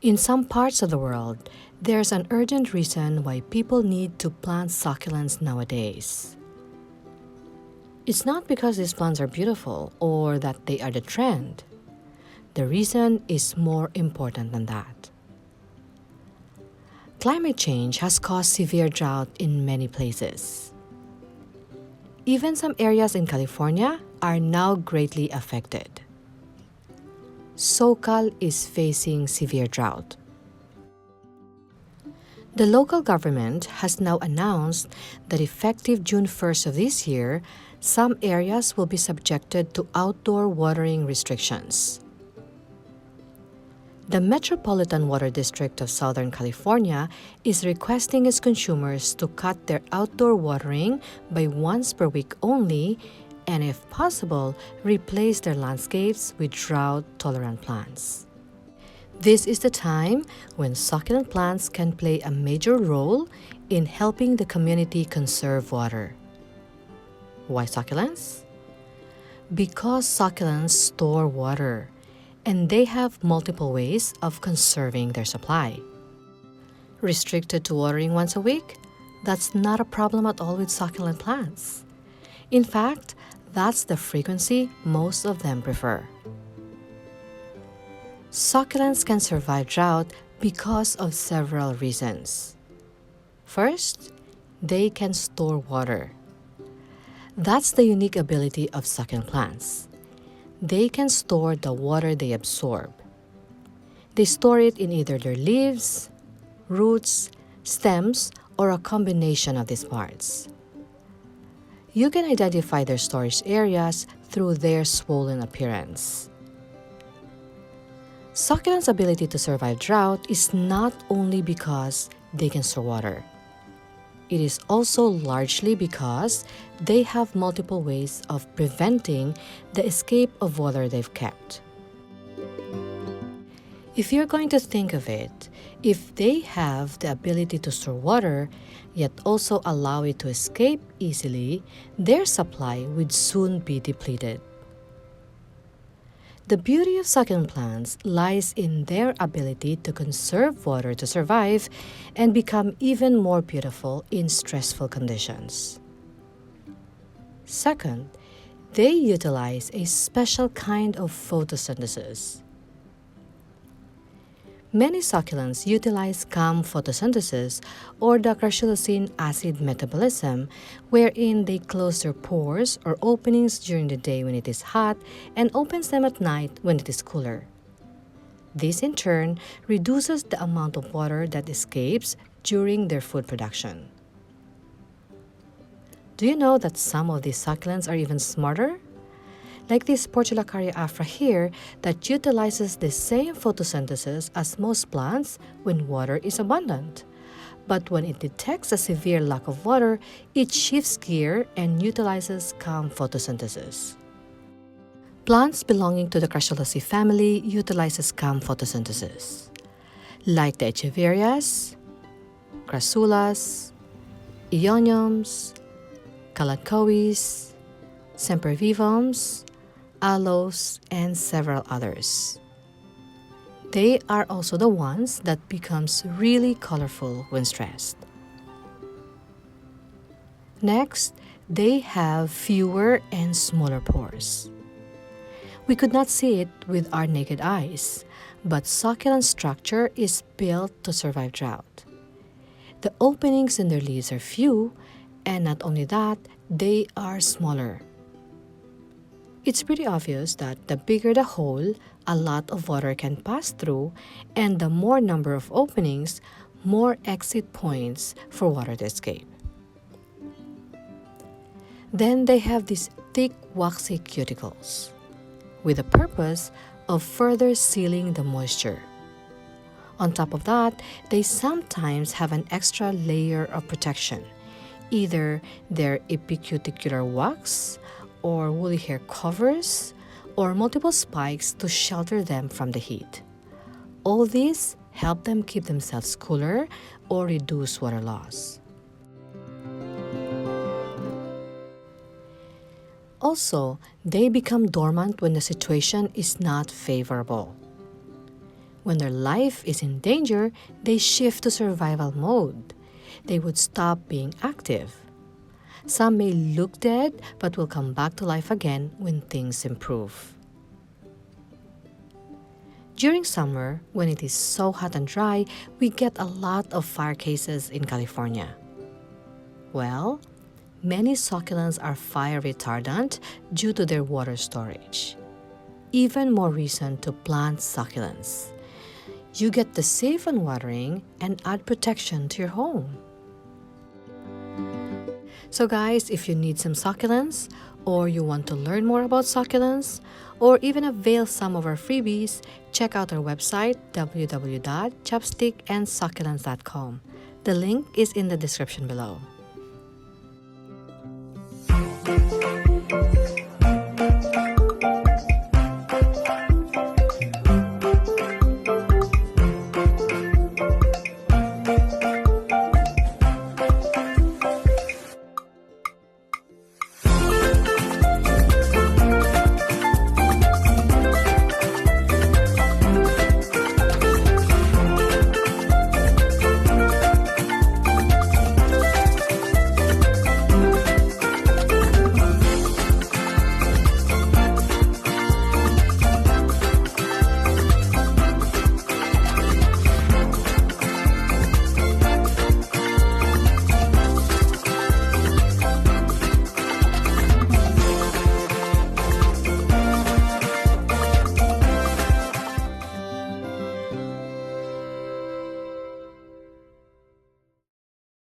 In some parts of the world, there's an urgent reason why people need to plant succulents nowadays. It's not because these plants are beautiful or that they are the trend. The reason is more important than that. Climate change has caused severe drought in many places. Even some areas in California are now greatly affected. SoCal is facing severe drought. The local government has now announced that effective June 1st of this year, some areas will be subjected to outdoor watering restrictions. The Metropolitan Water District of Southern California is requesting its consumers to cut their outdoor watering by once per week only, and if possible, replace their landscapes with drought-tolerant plants. This is the time when succulent plants can play a major role in helping the community conserve water. Why succulents? Because succulents store water, and they have multiple ways of conserving their supply. Restricted to watering once a week? That's not a problem at all with succulent plants. In fact, that's the frequency most of them prefer. Succulents can survive drought because of several reasons. First, they can store water. That's the unique ability of succulent plants. They can store the water they absorb. They store it in either their leaves, roots, stems, or a combination of these parts. You can identify their storage areas through their swollen appearance. Succulents' ability to survive drought is not only because they can store water. It is also largely because they have multiple ways of preventing the escape of water they've kept. If you're going to think of it, if they have the ability to store water, yet also allow it to escape easily, their supply would soon be depleted. The beauty of succulent plants lies in their ability to conserve water to survive and become even more beautiful in stressful conditions. Second, they utilize a special kind of photosynthesis. Many succulents utilize CAM photosynthesis or the crassulacean acid metabolism, wherein they close their pores or openings during the day when it is hot and opens them at night when it is cooler. This in turn reduces the amount of water that escapes during their food production. Do you know that some of these succulents are even smarter? Like this Portulacaria afra here that utilizes the same photosynthesis as most plants when water is abundant. But when it detects a severe lack of water, it shifts gear and utilizes CAM photosynthesis. Plants belonging to the Crassulaceae family utilizes CAM photosynthesis, like the Echeverias, Crassulas, Eoniums, Calacoes, Sempervivums, Aloes, and several others. They are also the ones that becomes really colorful when stressed. Next, they have fewer and smaller pores. We could not see it with our naked eyes, but succulent structure is built to survive drought. The openings in their leaves are few, and not only that, they are smaller. It's pretty obvious that the bigger the hole, a lot of water can pass through, and the more number of openings, more exit points for water to escape. Then they have these thick, waxy cuticles, with the purpose of further sealing the moisture. On top of that, they sometimes have an extra layer of protection, either their epicuticular wax, or woolly hair covers, or multiple spikes to shelter them from the heat. All these help them keep themselves cooler or reduce water loss. Also, they become dormant when the situation is not favorable. When their life is in danger, they shift to survival mode. They would stop being active. Some may look dead but will come back to life again when things improve. During summer, when it is so hot and dry, we get a lot of fire cases in California. Well, many succulents are fire retardant due to their water storage. Even more reason to plant succulents. You get to save on watering and add protection to your home. So guys, if you need some succulents, or you want to learn more about succulents, or even avail some of our freebies, check out our website www.chopstickandsucculents.com. The link is in the description below.